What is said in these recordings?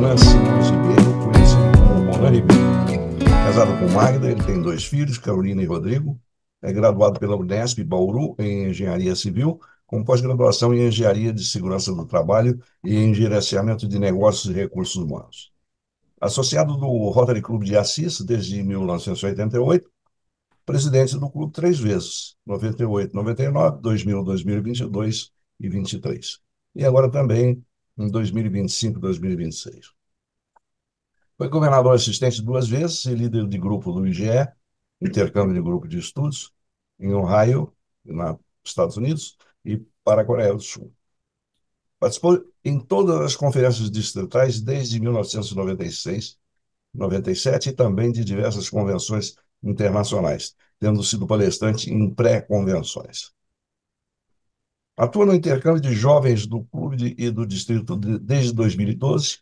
Ronan Simões Ribeiro, conhecido como Ronan Ribeiro. Casado com Magda, ele tem dois filhos, Carolina e Rodrigo. É graduado pela Unesp Bauru em Engenharia Civil, com pós-graduação em Engenharia de Segurança do Trabalho e em Gerenciamento de Negócios e Recursos Humanos. Associado do Rotary Clube de Assis desde 1988, presidente do clube três vezes, 98, 99, 2000, 2022 e 23. E agora também em 2025, 2026. Foi governador assistente duas vezes e líder de grupo do IGE, intercâmbio de grupo de estudos, em Ohio, nos Estados Unidos, e para a Coreia do Sul. Participou em todas as conferências distritais desde 1996, 97 e também de diversas convenções internacionais, tendo sido palestrante em pré-convenções. Atua no intercâmbio de jovens do clube e do distrito desde 2002,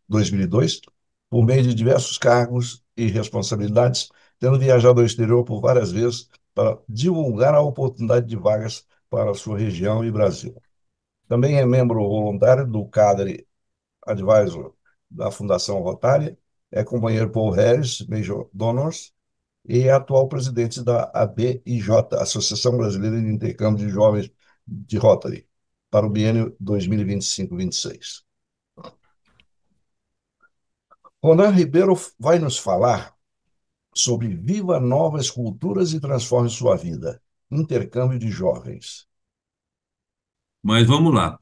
por meio de diversos cargos e responsabilidades, tendo viajado ao exterior por várias vezes para divulgar a oportunidade de vagas para a sua região e Brasil. Também é membro voluntário do Cadre Advisor da Fundação Rotária, é companheiro Paul Harris, Major Donors, e é atual presidente da ABIJ, Associação Brasileira de Intercâmbio de Jovens de Rotary, para o biênio 2025-26. Ronan Ribeiro vai nos falar sobre Viva Novas Culturas e Transforme Sua Vida, intercâmbio de jovens. Mas vamos lá.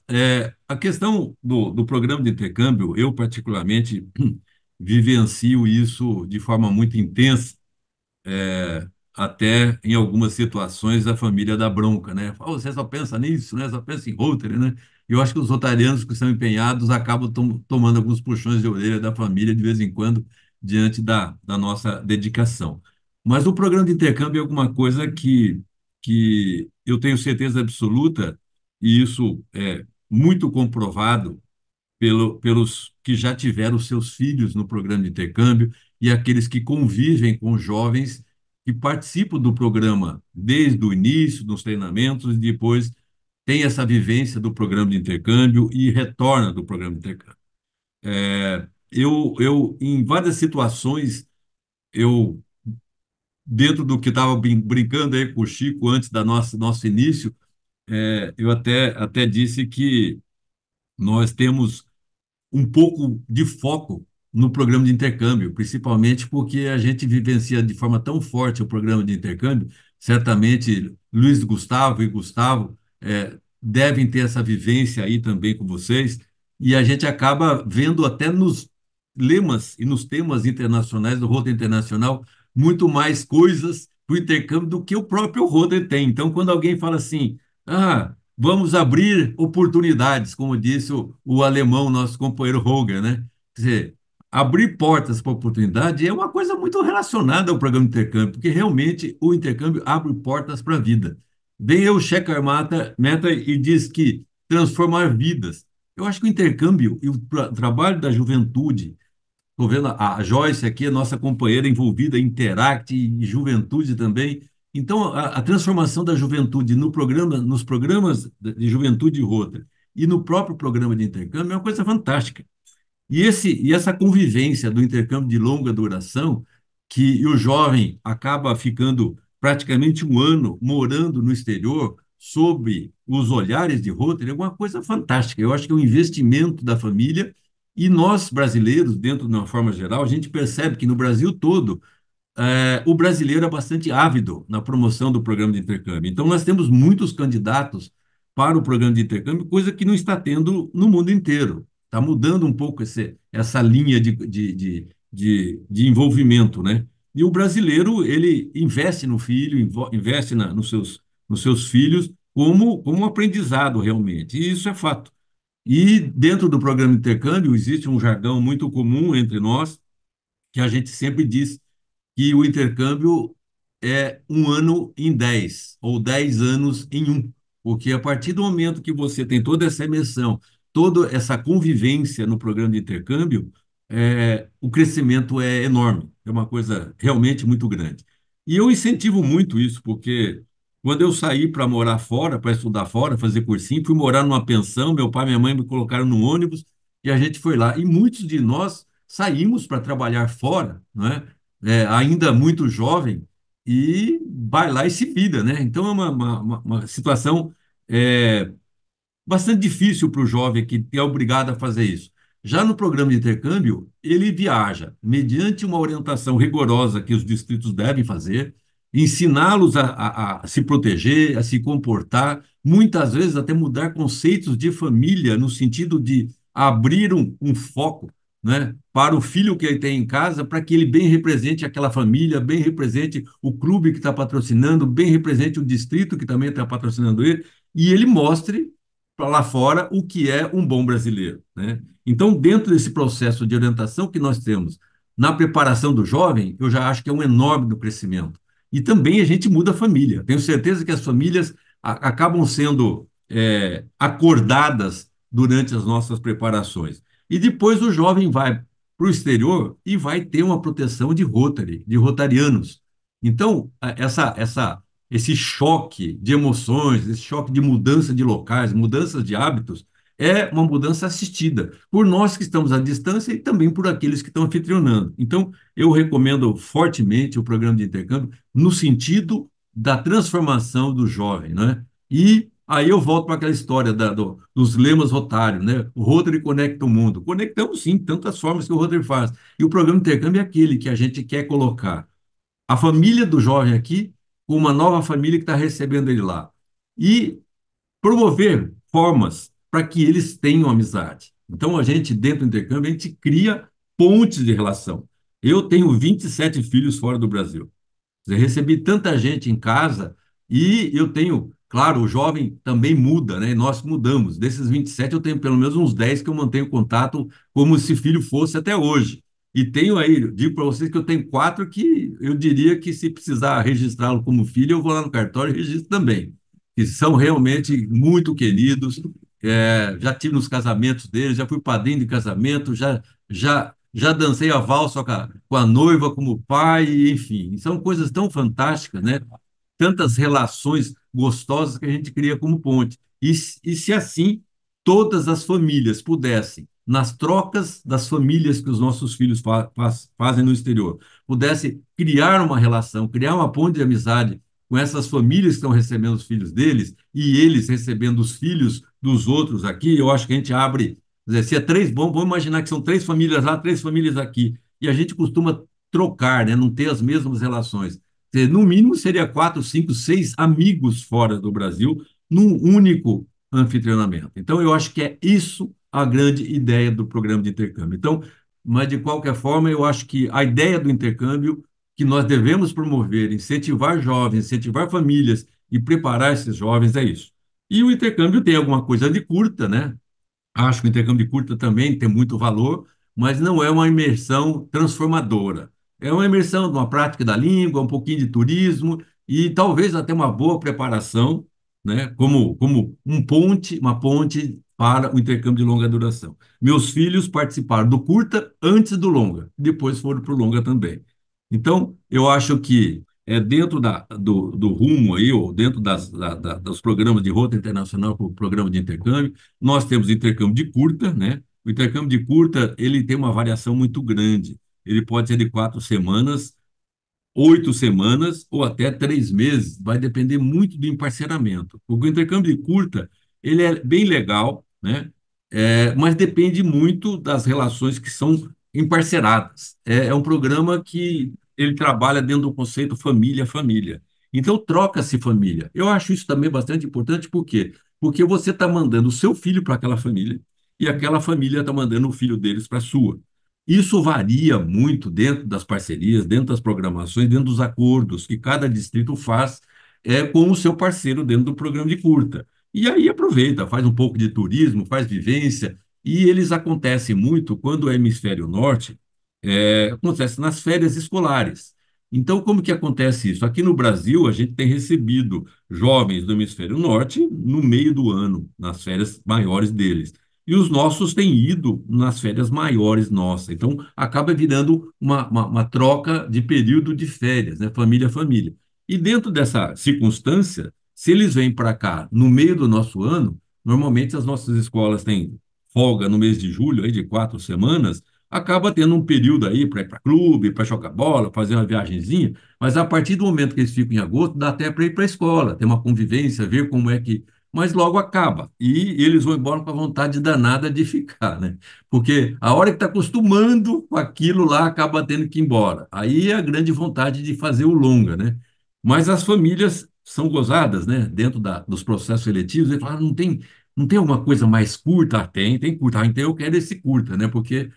A questão do programa de intercâmbio, eu particularmente vivencio isso de forma muito intensa, até em algumas situações a família dá bronca, né? Fala, "Ô, você só pensa nisso, né? Só pensa em Rotary, né?" Eu acho que os rotarianos que são empenhados acabam tomando alguns puxões de orelha da família de vez em quando, diante da nossa dedicação. Mas o programa de intercâmbio é alguma coisa que eu tenho certeza absoluta, e isso é muito comprovado pelos que já tiveram seus filhos no programa de intercâmbio e aqueles que convivem com jovens que participam do programa desde o início, dos treinamentos, e depois tem essa vivência do programa de intercâmbio e retorna do programa de intercâmbio. Em várias situações, eu, dentro do que estava brincando aí com o Chico antes da nosso início, eu até disse que nós temos um pouco de foco no programa de intercâmbio, principalmente porque a gente vivencia de forma tão forte o programa de intercâmbio. Certamente Luiz Gustavo e Gustavo devem ter essa vivência aí também com vocês, e a gente acaba vendo até nos lemas e nos temas internacionais do Rotary Internacional muito mais coisas para o intercâmbio do que o próprio Rotary tem. Então, quando alguém fala assim, vamos abrir oportunidades, como disse o alemão, nosso companheiro Holger, né? Quer dizer, abrir portas para oportunidade é uma coisa muito relacionada ao programa de intercâmbio, porque realmente o intercâmbio abre portas para a vida. Vem o Shekhar Mehta e diz que transformar vidas. Eu acho que o intercâmbio e o trabalho da juventude, estou vendo a Joyce aqui, a nossa companheira envolvida em Interact e juventude também. Então, a transformação da juventude nos programas de juventude e Rotary e no próprio programa de intercâmbio é uma coisa fantástica. E essa convivência do intercâmbio de longa duração, que o jovem acaba ficando praticamente um ano morando no exterior, sob os olhares de Rotary, é uma coisa fantástica. Eu acho que é um investimento da família, e nós, brasileiros, dentro de uma forma geral, a gente percebe que no Brasil todo, o brasileiro é bastante ávido na promoção do programa de intercâmbio. Então, nós temos muitos candidatos para o programa de intercâmbio, coisa que não está tendo no mundo inteiro. Está mudando um pouco essa linha de envolvimento, né? E o brasileiro, ele investe no filho, investe nos seus filhos como um aprendizado, realmente. E isso é fato. E dentro do programa de intercâmbio, existe um jargão muito comum entre nós, que a gente sempre diz que o intercâmbio é um ano em 10, ou 10 anos em um, porque a partir do momento que você tem toda essa imersão, toda essa convivência no programa de intercâmbio, o crescimento é enorme, é uma coisa realmente muito grande. E eu incentivo muito isso, porque quando eu saí para morar fora, para estudar fora, fazer cursinho, fui morar numa pensão, meu pai e minha mãe me colocaram no ônibus e a gente foi lá. E muitos de nós saímos para trabalhar fora, não é? Ainda muito jovem, e vai lá e se vira, né? Então é uma situação é, bastante difícil para o jovem que é obrigado a fazer isso. Já no programa de intercâmbio, ele viaja mediante uma orientação rigorosa que os distritos devem fazer, ensiná-los a se proteger, a se comportar, muitas vezes até mudar conceitos de família, no sentido de abrir um foco, né, para o filho que ele tem em casa, para que ele bem represente aquela família, bem represente o clube que está patrocinando, bem represente o distrito que também está patrocinando ele, e ele mostre para lá fora o que é um bom brasileiro, né? Então, dentro desse processo de orientação que nós temos na preparação do jovem, eu já acho que é um enorme do crescimento. E também a gente muda a família. Tenho certeza que as famílias acabam sendo acordadas durante as nossas preparações. E depois o jovem vai para o exterior e vai ter uma proteção de Rotary, de rotarianos. Então, esse choque de emoções, esse choque de mudança de locais, mudanças de hábitos, é uma mudança assistida por nós que estamos à distância e também por aqueles que estão anfitrionando. Então, eu recomendo fortemente o programa de intercâmbio no sentido da transformação do jovem, né? E aí eu volto para aquela história dos lemas rotários, né? O Rotary conecta o mundo. Conectamos sim, tantas formas que o Rotary faz. E o programa de intercâmbio é aquele que a gente quer colocar a família do jovem aqui com uma nova família que está recebendo ele lá. E promover formas para que eles tenham amizade. Então, a gente, dentro do intercâmbio, a gente cria pontes de relação. Eu tenho 27 filhos fora do Brasil. Eu recebi tanta gente em casa e eu tenho, claro, o jovem também muda, né? E nós mudamos. Desses 27, eu tenho pelo menos uns 10 que eu mantenho contato como se filho fosse até hoje. E tenho aí, digo para vocês que eu tenho 4 que eu diria que se precisar registrá-lo como filho, eu vou lá no cartório e registro também. Que são realmente muito queridos. Já tive nos casamentos deles, já fui padrinho de casamento, já dancei a valsa com a noiva como pai, enfim, são coisas tão fantásticas, né? Tantas relações gostosas que a gente cria como ponte. E se assim todas as famílias pudessem, nas trocas das famílias que os nossos filhos fazem no exterior, pudessem criar uma relação, criar uma ponte de amizade com essas famílias que estão recebendo os filhos deles e eles recebendo os filhos dos outros aqui, eu acho que a gente abre. Quer dizer, se é três, vamos imaginar que são 3 famílias lá, 3 famílias aqui. E a gente costuma trocar, né? Não ter as mesmas relações. Quer dizer, no mínimo, seria 4, 5, 6 amigos fora do Brasil num único anfitrionamento. Então, eu acho que é isso a grande ideia do programa de intercâmbio. Então, mas de qualquer forma, eu acho que a ideia do intercâmbio que nós devemos promover, incentivar jovens, incentivar famílias e preparar esses jovens é isso. E o intercâmbio tem alguma coisa de curta, né? Acho que o intercâmbio de curta também tem muito valor, mas não é uma imersão transformadora. É uma imersão de uma prática da língua, um pouquinho de turismo e talvez até uma boa preparação, né, como uma ponte para o intercâmbio de longa duração. Meus filhos participaram do curta antes do longa, depois foram para o longa também. Então, eu acho que dentro do rumo aí, ou dentro dos programas de rota internacional para o programa de intercâmbio, nós temos intercâmbio de curta, né? O intercâmbio de curta, ele tem uma variação muito grande. Ele pode ser de 4 semanas, 8 semanas ou até 3 meses. Vai depender muito do emparceramento. Porque o intercâmbio de curta, ele é bem legal, né? Mas depende muito das relações que são emparceradas. É um programa que ele trabalha dentro do conceito família-família. Então, troca-se família. Eu acho isso também bastante importante, por quê? Porque você está mandando o seu filho para aquela família e aquela família está mandando o filho deles para a sua. Isso varia muito dentro das parcerias, dentro das programações, dentro dos acordos que cada distrito faz com o seu parceiro dentro do programa de curta. E aí aproveita, faz um pouco de turismo, faz vivência, e eles acontecem muito quando é hemisfério norte, acontece nas férias escolares. Então, como que acontece isso? Aqui no Brasil, a gente tem recebido jovens do hemisfério norte no meio do ano, nas férias maiores deles. E os nossos têm ido nas férias maiores nossas. Então, acaba virando uma troca de período de férias, né? Família a família. E dentro dessa circunstância, se eles vêm para cá no meio do nosso ano, normalmente as nossas escolas têm folga no mês de julho, aí de 4 semanas, acaba tendo um período aí para ir para clube, para jogar bola, fazer uma viagenzinha, mas a partir do momento que eles ficam em agosto, dá até para ir para a escola, ter uma convivência, ver como é que. Mas logo acaba. E eles vão embora com a vontade danada de ficar, né? Porque a hora que está acostumando com aquilo lá, acaba tendo que ir embora. Aí é a grande vontade de fazer o longa, né? Mas as famílias são gozadas, né? Dentro dos processos seletivos, eles falam, não tem alguma coisa mais curta? Ah, tem curta. Ah, então eu quero esse curta, né? Porque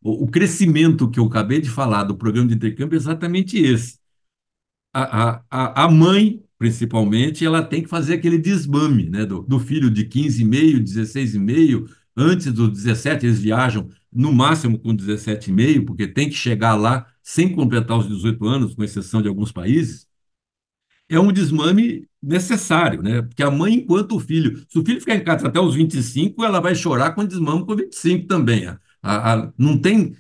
o crescimento que eu acabei de falar do programa de intercâmbio é exatamente esse. A mãe, principalmente, ela tem que fazer aquele desmame, né, do filho de 15,5, 16,5, antes dos 17, eles viajam no máximo com 17,5, porque tem que chegar lá sem completar os 18 anos, com exceção de alguns países. É um desmame necessário, né? Porque a mãe, enquanto o filho, se o filho ficar em casa até os 25, ela vai chorar com desmame com 25 também. Não tem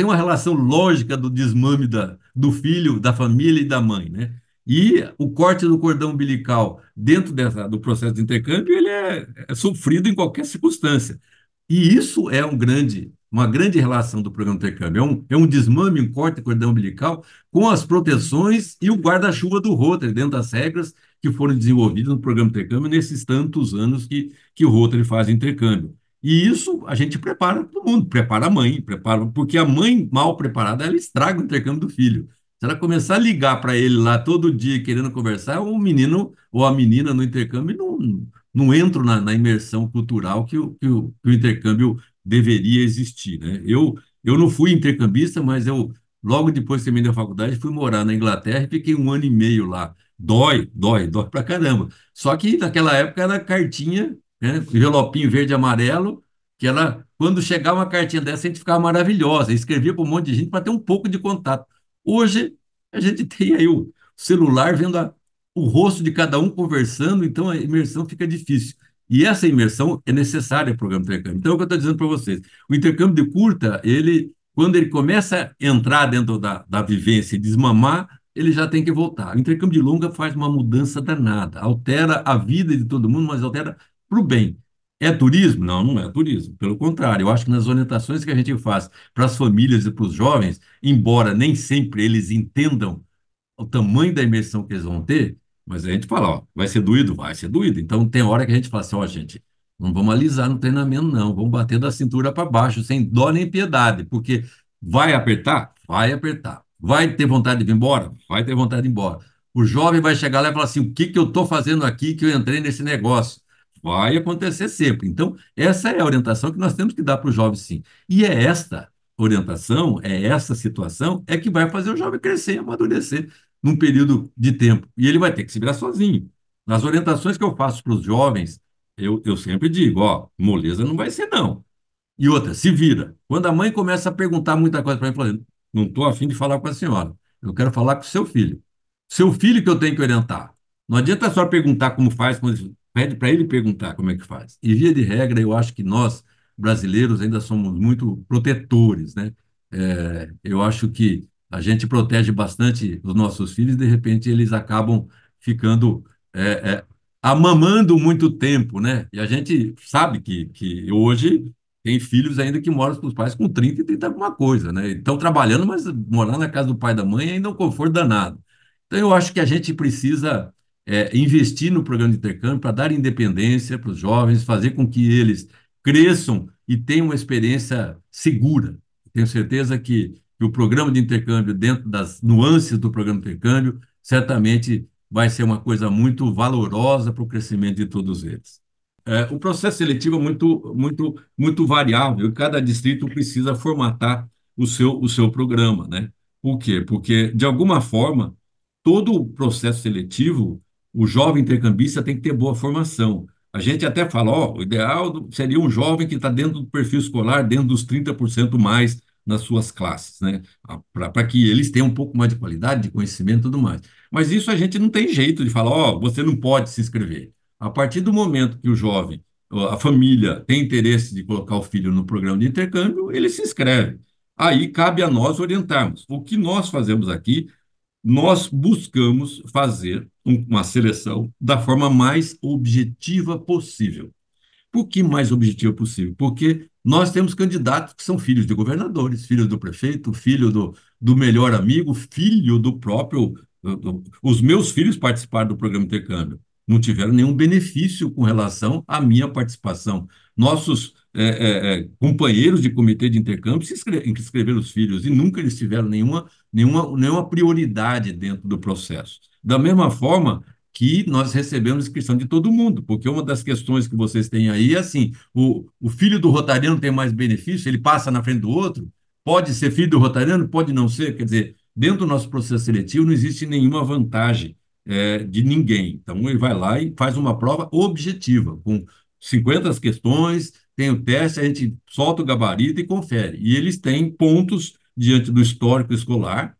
uma relação lógica do desmame do filho, da família e da mãe, né? E o corte do cordão umbilical dentro do processo de intercâmbio, ele é sofrido em qualquer circunstância. E isso é uma grande relação do programa de intercâmbio. É um desmame, um corte de cordão umbilical com as proteções e o guarda-chuva do Rotary, dentro das regras que foram desenvolvidas no programa de intercâmbio nesses tantos anos que o Rotary faz intercâmbio. E isso a gente prepara todo mundo, prepara a mãe, prepara, porque a mãe mal preparada, ela estraga o intercâmbio do filho. Se ela começar a ligar para ele lá todo dia querendo conversar, o menino ou a menina no intercâmbio não entram na imersão cultural que o intercâmbio deveria existir, né? Eu não fui intercambista, mas eu, logo depois que terminei a faculdade, fui morar na Inglaterra e fiquei 1 ano e meio lá. Dói pra caramba. Só que naquela época era cartinha, né? Envelopinho verde e amarelo, que ela, quando chegava uma cartinha dessa, a gente ficava maravilhosa, escrevia para um monte de gente para ter um pouco de contato. Hoje, a gente tem aí o celular vendo o rosto de cada um conversando, então a imersão fica difícil. E essa imersão é necessária para o programa de intercâmbio. Então, é o que eu estou dizendo para vocês. O intercâmbio de curta, quando ele começa a entrar dentro da vivência e desmamar, ele já tem que voltar. O intercâmbio de longa faz uma mudança danada, altera a vida de todo mundo, mas altera para o bem. É turismo? Não, não é turismo. Pelo contrário, eu acho que nas orientações que a gente faz para as famílias e para os jovens, embora nem sempre eles entendam o tamanho da imersão que eles vão ter, mas a gente fala, ó, vai ser doído? Vai ser doído. Então tem hora que a gente fala assim, ó, gente, não vamos alisar no treinamento, não, vamos bater da cintura para baixo, sem dó nem piedade, porque vai apertar? Vai apertar. Vai ter vontade de ir embora? Vai ter vontade de ir embora. O jovem vai chegar lá e falar assim, o que que eu estou fazendo aqui que eu entrei nesse negócio? Vai acontecer sempre. Então, essa é a orientação que nós temos que dar para o jovem, sim. E é esta orientação, é essa situação, é que vai fazer o jovem crescer e amadurecer num período de tempo. E ele vai ter que se virar sozinho. Nas orientações que eu faço para os jovens, eu sempre digo, ó, moleza não vai ser não. E outra, se vira. Quando a mãe começa a perguntar muita coisa para mim, falando, não estou afim de falar com a senhora, eu quero falar com o seu filho. Seu filho que eu tenho que orientar. Não adianta só perguntar como faz, pede para ele perguntar como é que faz. E via de regra, eu acho que nós, brasileiros, ainda somos muito protetores, né? Eu acho que a gente protege bastante os nossos filhos, e de repente eles acabam ficando é, é, amamando muito tempo, né? E a gente sabe que hoje tem filhos ainda que moram com os pais com 30 e 30 alguma coisa, né? Estão trabalhando, mas morar na casa do pai e da mãe ainda é um conforto danado. Então, eu acho que a gente precisa investir no programa de intercâmbio para dar independência para os jovens, fazer com que eles cresçam e tenham uma experiência segura. Tenho certeza que o programa de intercâmbio, dentro das nuances do programa de intercâmbio, certamente vai ser uma coisa muito valorosa para o crescimento de todos eles. O processo seletivo é muito variável, e cada distrito precisa formatar o seu programa, né? Por quê? Porque, de alguma forma, todo o processo seletivo, o jovem intercambista tem que ter boa formação. A gente até fala, ó, o ideal seria um jovem que está dentro do perfil escolar, dentro dos 30% mais nas suas classes, né? Para que eles tenham um pouco mais de qualidade, de conhecimento e tudo mais. Mas isso a gente não tem jeito de falar, ó, você não pode se inscrever. A partir do momento que o jovem, a família, tem interesse de colocar o filho no programa de intercâmbio, ele se inscreve. Aí cabe a nós orientarmos. O que nós fazemos aqui, nós buscamos fazer uma seleção da forma mais objetiva possível. Por que mais objetiva possível? Porque Nós temos candidatos que são filhos de governadores, filhos do prefeito, filho do melhor amigo, filho do próprio. Os meus filhos participaram do programa intercâmbio, não tiveram nenhum benefício com relação à minha participação. Nossos companheiros de comitê de intercâmbio inscreveram os filhos e nunca eles tiveram nenhuma prioridade dentro do processo. Da mesma forma que nós recebemos inscrição de todo mundo, porque uma das questões que vocês têm aí é assim, o filho do rotariano tem mais benefício, ele passa na frente do outro, pode ser filho do rotariano, pode não ser, quer dizer, dentro do nosso processo seletivo não existe nenhuma vantagem de ninguém. Então, ele vai lá e faz uma prova objetiva, com 50 questões, tem o teste, a gente solta o gabarito e confere. E eles têm pontos diante do histórico escolar,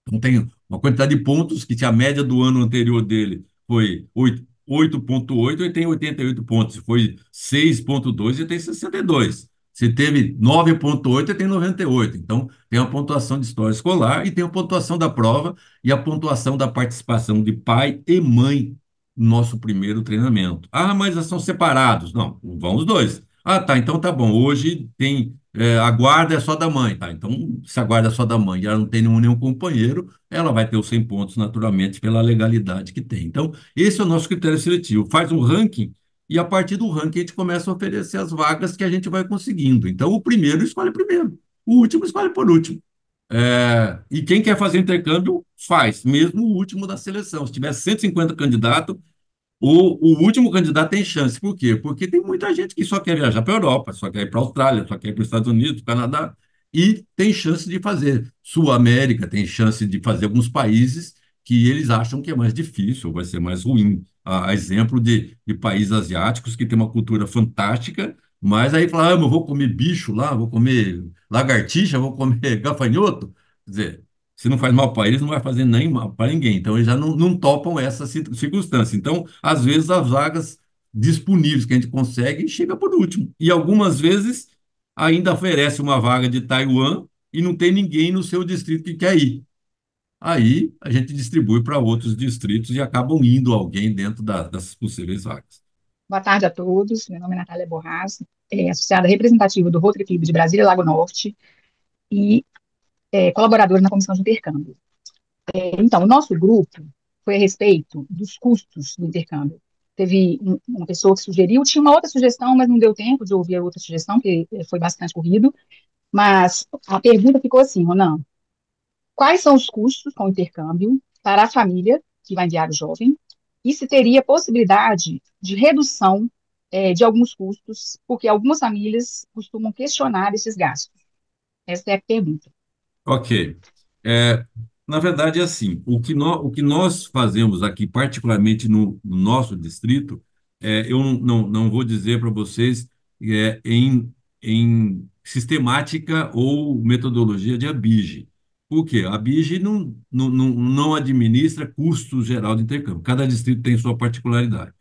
então, tem uma quantidade de pontos que, se a média do ano anterior dele foi 8,8, ele tem 88 pontos. Se foi 6,2, ele tem 62. Se teve 9,8, ele tem 98. Então, tem a pontuação de história escolar e tem a pontuação da prova e a pontuação da participação de pai e mãe no nosso primeiro treinamento. Ah, mas eles são separados. Não, vão os dois. Ah, tá, então tá bom. Hoje tem a guarda é só da mãe, tá? Então, se a guarda é só da mãe e ela não tem nenhum companheiro, ela vai ter os 100 pontos naturalmente pela legalidade que tem. Então, esse é o nosso critério seletivo. Faz um ranking e a partir do ranking a gente começa a oferecer as vagas que a gente vai conseguindo. Então, o primeiro escolhe primeiro, o último escolhe por último. E quem quer fazer intercâmbio faz, mesmo o último da seleção. Se tiver 150 candidatos, o último candidato tem chance. Por quê? Porque tem muita gente que só quer viajar para a Europa, só quer ir para a Austrália, só quer ir para os Estados Unidos, Canadá, e tem chance de fazer. Sul América tem chance de fazer alguns países que eles acham que é mais difícil, ou vai ser mais ruim. A exemplo de países asiáticos que tem uma cultura fantástica, mas aí fala, eu vou comer bicho lá, vou comer lagartixa, vou comer gafanhoto. Quer dizer, se não faz mal para eles, não vai fazer nem mal para ninguém. Então, eles já não topam essa circunstância. Então, às vezes, as vagas disponíveis que a gente consegue chega por último. E algumas vezes ainda oferece uma vaga de Taiwan e não tem ninguém no seu distrito que quer ir. Aí a gente distribui para outros distritos e acabam indo alguém dentro das possíveis vagas. Boa tarde a todos. Meu nome é Natália Borraz, associada representativa do Rotary Clube de Brasília Lago Norte e colaboradora na comissão de intercâmbio. Então, o nosso grupo foi a respeito dos custos do intercâmbio. Teve uma pessoa que sugeriu, tinha uma outra sugestão, mas não deu tempo de ouvir a outra sugestão, porque foi bastante corrido. Mas a pergunta ficou assim, Ronan: quais são os custos com o intercâmbio para a família que vai enviar o jovem? E se teria possibilidade de redução de alguns custos, porque algumas famílias costumam questionar esses gastos. Essa é a pergunta. Ok. É, na verdade, é assim, o que nós fazemos aqui, particularmente no nosso distrito, eu não vou dizer para vocês em sistemática ou metodologia de ABIGE. Por quê? A ABIGE não administra custo geral de intercâmbio. Cada distrito tem sua particularidade.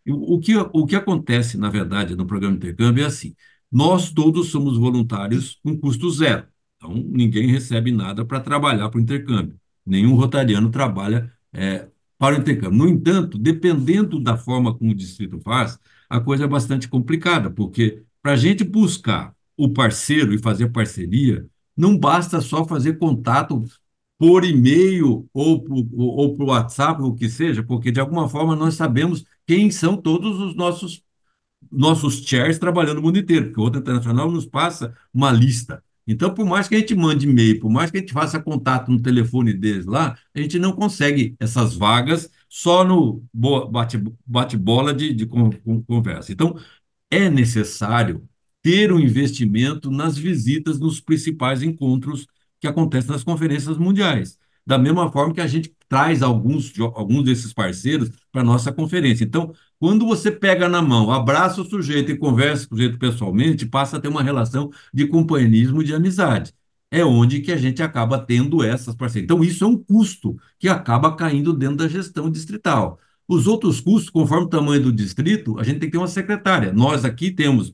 E o que acontece, na verdade, no programa de intercâmbio é assim, nós todos somos voluntários com custo zero. Então, ninguém recebe nada para trabalhar para o intercâmbio. Nenhum rotariano trabalha para o intercâmbio. No entanto, dependendo da forma como o distrito faz, a coisa é bastante complicada, porque para a gente buscar o parceiro e fazer parceria, não basta só fazer contato por e-mail ou por WhatsApp, ou o que seja, porque de alguma forma nós sabemos quem são todos os nossos chairs trabalhando no mundo inteiro, porque o Rotary Internacional nos passa uma lista. Então, por mais que a gente mande e-mail, por mais que a gente faça contato no telefone deles lá, a gente não consegue essas vagas só no bate-bola de conversa. Então, é necessário ter um investimento nas visitas nos principais encontros que acontecem nas conferências mundiais. Da mesma forma que a gente traz alguns desses parceiros para a nossa conferência. Então, quando você pega na mão, abraça o sujeito e conversa com o sujeito pessoalmente, passa a ter uma relação de companheirismo e de amizade. É onde que a gente acaba tendo essas parcerias. Então, isso é um custo que acaba caindo dentro da gestão distrital. Os outros custos, conforme o tamanho do distrito, a gente tem que ter uma secretária. Nós aqui temos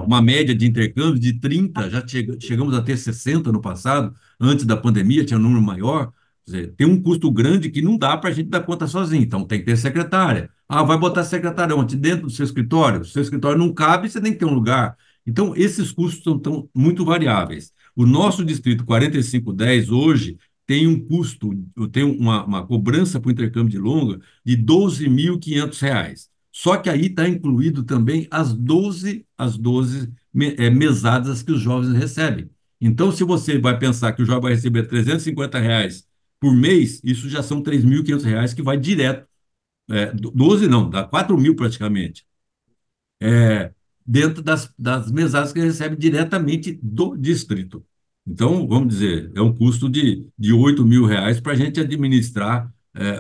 uma média de intercâmbio de 30, já chegamos a ter 60 no passado, antes da pandemia, tinha um número maior. Quer dizer, tem um custo grande que não dá para a gente dar conta sozinho, então tem que ter secretária. Ah, vai botar secretária onde? Dentro do seu escritório? Se o seu escritório não cabe, você tem que ter um lugar. Então, esses custos estão muito variáveis. O nosso distrito 4510 hoje tem um custo, tem uma cobrança para o intercâmbio de longa de R$ 12.500. Só que aí está incluído também as doze mesadas que os jovens recebem. Então, se você vai pensar que o jovem vai receber R$ 350 por mês, isso já são R$ 3.500 que vai direto. 12 não, dá 4.000 praticamente. É, dentro das mesadas que ele recebe diretamente do distrito. Então, vamos dizer, é um custo de R$ 8.000 para a gente administrar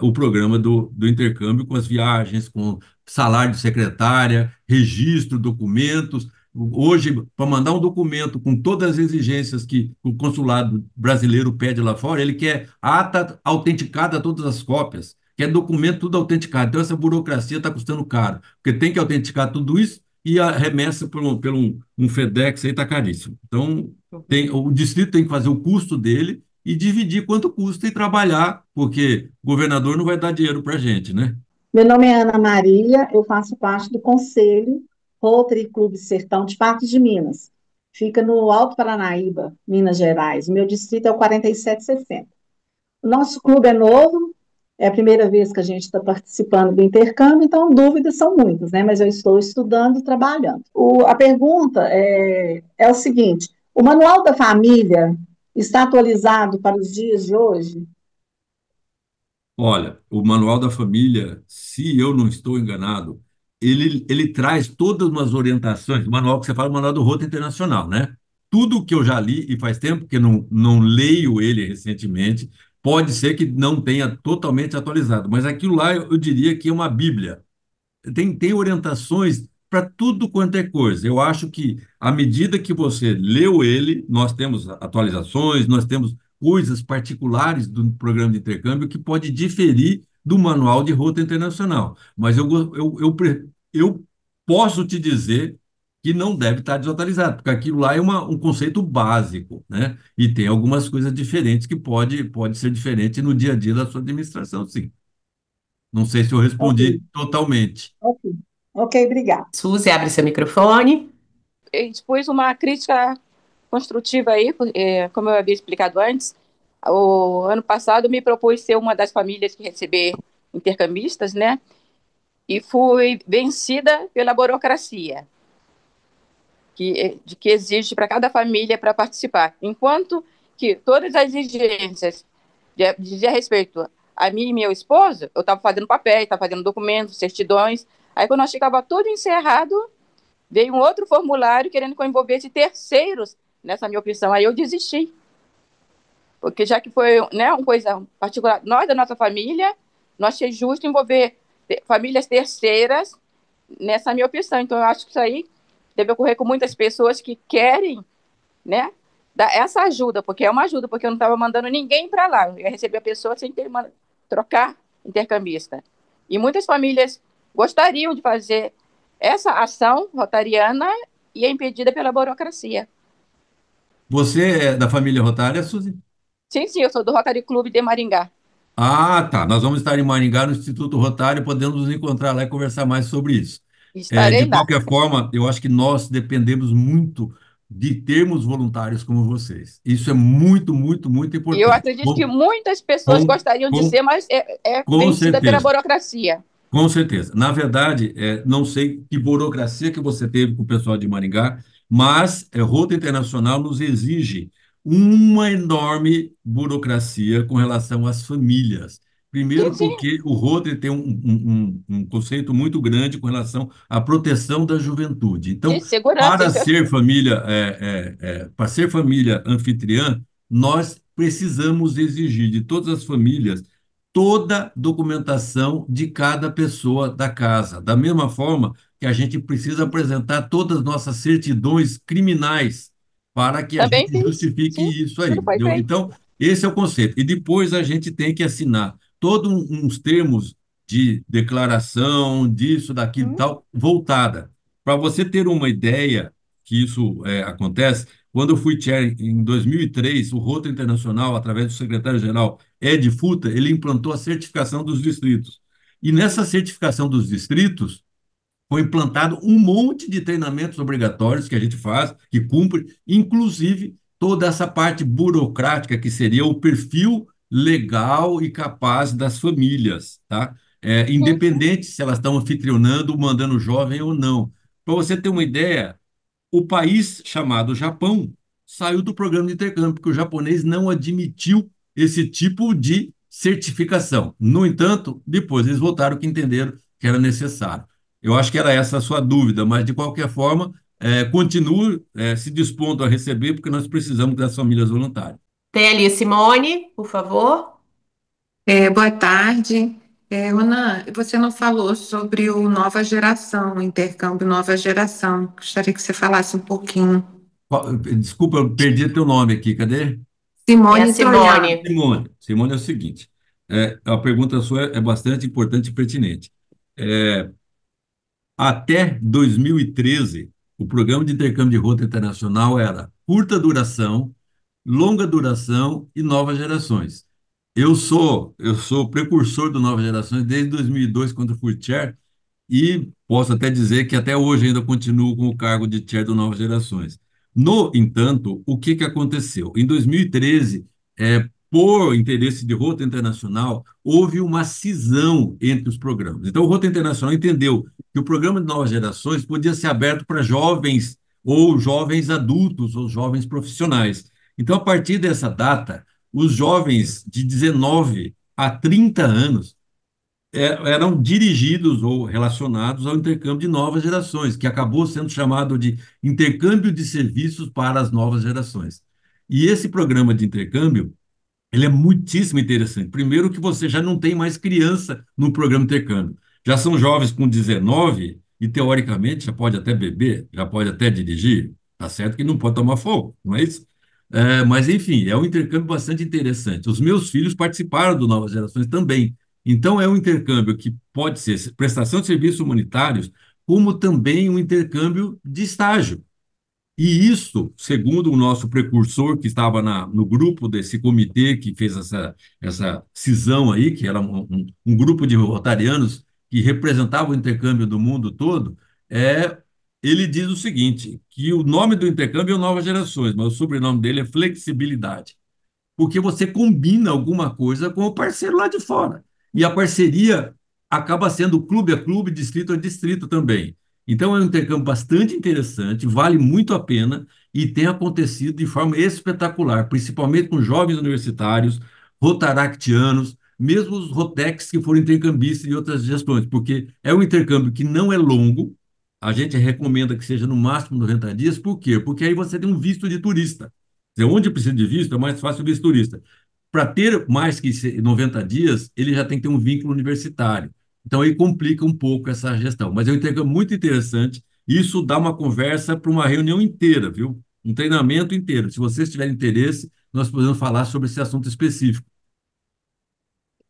o programa do intercâmbio com as viagens, com salário de secretária, registro, documentos. Hoje, para mandar um documento com todas as exigências que o consulado brasileiro pede lá fora, ele quer ata autenticada todas as cópias, quer documento tudo autenticado. Então, essa burocracia está custando caro, porque tem que autenticar tudo isso e a remessa por um FedEx aí está caríssimo. Então, o distrito tem que fazer o custo dele e dividir quanto custa e trabalhar, porque o governador não vai dar dinheiro para a gente, né? Meu nome é Ana Maria, eu faço parte do Conselho Rotary Clube Sertão de Patos de Minas. Fica no Alto Paranaíba, Minas Gerais. O meu distrito é o 4760. O nosso clube é novo, é a primeira vez que a gente está participando do intercâmbio, então dúvidas são muitas, né? Mas eu estou estudando e trabalhando. A pergunta é o seguinte: o Manual da Família está atualizado para os dias de hoje? Olha, o Manual da Família, se eu não estou enganado, ele traz todas umas orientações, o manual que você fala, o Manual do Rota Internacional, né? Tudo que eu já li, e faz tempo que não leio ele recentemente, pode ser que não tenha totalmente atualizado, mas aquilo lá eu diria que é uma bíblia. Tem orientações para tudo quanto é coisa. Eu acho que, à medida que você leu ele, nós temos atualizações, nós temos coisas particulares do programa de intercâmbio que pode diferir do manual de rota internacional. Mas eu posso te dizer que não deve estar desatualizado, porque aquilo lá é um conceito básico, né? E tem algumas coisas diferentes que pode ser diferente no dia a dia da sua administração, sim. Não sei se eu Ok, respondi totalmente. ok, ok, obrigada. Suzy, abre seu microfone. Expus uma crítica construtiva aí, como eu havia explicado antes. O ano passado me propus ser uma das famílias que receber intercambistas, né? E fui vencida pela burocracia que exige para cada família para participar. Enquanto que todas as exigências dizia respeito a mim e meu esposo, eu estava fazendo papéis, estava fazendo documentos, certidões. Aí, quando nós ficava tudo encerrado, veio um outro formulário querendo que eu envolvesse terceiros nessa minha opção. Aí eu desisti. Porque já que foi, né, uma coisa particular, nós da nossa família, nós achei justo envolver famílias terceiras nessa minha opção. Então, eu acho que isso aí deve ocorrer com muitas pessoas que querem, né, dar essa ajuda, porque é uma ajuda, porque eu não estava mandando ninguém para lá. Eu ia receber a pessoa sem ter trocar intercambista. E muitas famílias gostariam de fazer essa ação rotariana e é impedida pela burocracia. Você é da família Rotária, Suzy? Sim, sim, eu sou do Rotary Clube de Maringá. Ah, tá. Nós vamos estar em Maringá, no Instituto Rotário, podemos nos encontrar lá e conversar mais sobre isso. Estarei De lá. qualquer forma, eu acho que nós dependemos muito de termos voluntários como vocês. Isso é muito, muito, muito E eu importante. acredito que muitas pessoas Com, gostariam de com, ser, mas é com vencida pela certeza. burocracia. Com certeza. Na verdade, não sei que burocracia que você teve com o pessoal de Maringá, mas Rota Internacional nos exige uma enorme burocracia com relação às famílias. Sim, Primeiro, sim, porque o Rotary tem um conceito muito grande com relação à proteção da juventude. Então, de segurança. para Isso ser família, para ser família anfitriã, nós precisamos exigir de todas as famílias toda documentação de cada pessoa da casa. Da mesma forma que a gente precisa apresentar todas as nossas certidões criminais para que a também gente fiz. justifique Sim, isso aí, tudo foi entendeu? feito. Então, esse é o conceito. E depois a gente tem que assinar todos uns termos de declaração, disso, daquilo e Hum. tal, voltada. Para você ter uma ideia que isso acontece, quando eu fui chair em 2003, o Rotary Internacional, através do secretário-geral Ed Futa, ele implantou a certificação dos distritos. E nessa certificação dos distritos, foi implantado um monte de treinamentos obrigatórios que a gente faz, que cumpre, inclusive toda essa parte burocrática que seria o perfil legal e capaz das famílias, tá? Independente se elas estão anfitrionando, mandando jovem ou não. Para você ter uma ideia, o país chamado Japão saiu do programa de intercâmbio, porque o japonês não admitiu esse tipo de certificação. No entanto, depois eles voltaram que entenderam que era necessário. Eu acho que era essa a sua dúvida, mas de qualquer forma, continue se dispondo a receber, porque nós precisamos das famílias voluntárias. Tem ali Simone, por favor. Boa tarde. Ronan, você não falou sobre o Nova Geração, o intercâmbio Nova Geração. Gostaria que você falasse um pouquinho. Desculpa, eu perdi teu nome aqui, cadê? Simone Simone. Simone é o seguinte, a pergunta sua é bastante importante e pertinente. Até 2013, o programa de intercâmbio de rota internacional era curta duração, longa duração e novas gerações. Eu sou precursor do Novas Gerações desde 2002, quando fui chair, e posso até dizer que até hoje ainda continuo com o cargo de chair do Novas Gerações. No entanto, o que aconteceu? Em 2013, por interesse de Rota Internacional, houve uma cisão entre os programas. Então, o Rota Internacional entendeu que o programa de Novas Gerações podia ser aberto para jovens ou jovens adultos ou jovens profissionais. Então, a partir dessa data, os jovens de 19 a 30 anos eram dirigidos ou relacionados ao intercâmbio de novas gerações, que acabou sendo chamado de intercâmbio de serviços para as novas gerações. E esse programa de intercâmbio, ele é muitíssimo interessante. Primeiro que você já não tem mais criança no programa de intercâmbio. Já são jovens com 19 e, teoricamente, já pode até beber, já pode até dirigir. Tá certo que não pode tomar fogo, não é isso? Mas, enfim, é um intercâmbio bastante interessante. Os meus filhos participaram do Novas Gerações também. Então, é um intercâmbio que pode ser prestação de serviços humanitários, como também um intercâmbio de estágio. E isso, segundo o nosso precursor, que estava no grupo desse comitê que fez essa cisão aí, que era um grupo de rotarianos que representava o intercâmbio do mundo todo, ele diz o seguinte, que o nome do intercâmbio é Novas Gerações, mas o sobrenome dele é Flexibilidade, porque você combina alguma coisa com o parceiro lá de fora. E a parceria acaba sendo clube a clube, distrito a distrito também. Então, é um intercâmbio bastante interessante, vale muito a pena e tem acontecido de forma espetacular, principalmente com jovens universitários, rotaractianos, mesmo os rotecs que foram intercambistas de outras gestões, porque é um intercâmbio que não é longo, a gente recomenda que seja no máximo 90 dias, por quê? Porque aí você tem um visto de turista. Onde precisa de visto, é mais fácil o visto turista. Para ter mais que 90 dias, ele já tem que ter um vínculo universitário. Então, aí complica um pouco essa gestão. Mas é um intercâmbio muito interessante. Isso dá uma conversa para uma reunião inteira, viu? Um treinamento inteiro. Se vocês tiverem interesse, nós podemos falar sobre esse assunto específico.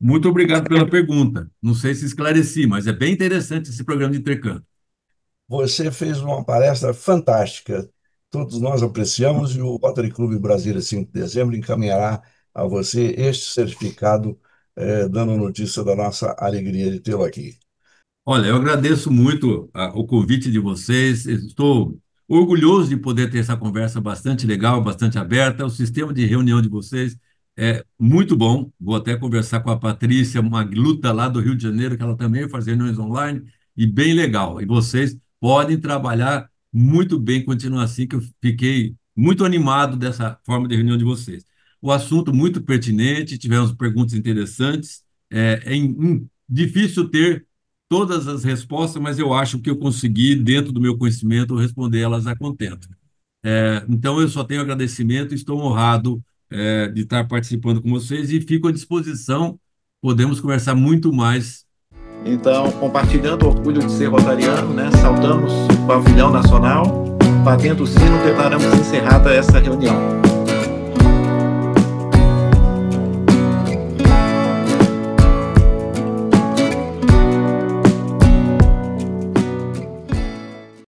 Muito obrigado pela pergunta. Não sei se esclareci, mas é bem interessante esse programa de intercâmbio. Você fez uma palestra fantástica. Todos nós apreciamos e o Rotary Clube Brasília 5 de dezembro encaminhará a você este certificado, dando notícia da nossa alegria de tê-lo aqui. Olha, eu agradeço muito o convite de vocês. Estou orgulhoso de poder ter essa conversa bastante legal, bastante aberta. O sistema de reunião de vocês é muito bom. Vou até conversar com a Patrícia Magluta, lá do Rio de Janeiro, que ela também faz reuniões online, e bem legal. E vocês podem trabalhar muito bem, continuar assim, que eu fiquei muito animado dessa forma de reunião de vocês. O assunto muito pertinente, tivemos perguntas interessantes. Difícil ter todas as respostas, mas eu acho que eu consegui, dentro do meu conhecimento, responder elas a contento. Então, eu só tenho agradecimento, estou honrado de estar participando com vocês e fico à disposição, podemos conversar muito mais. Então, compartilhando o orgulho de ser rotariano, né, saltamos o pavilhão nacional, batendo o sino, declaramos encerrada essa reunião.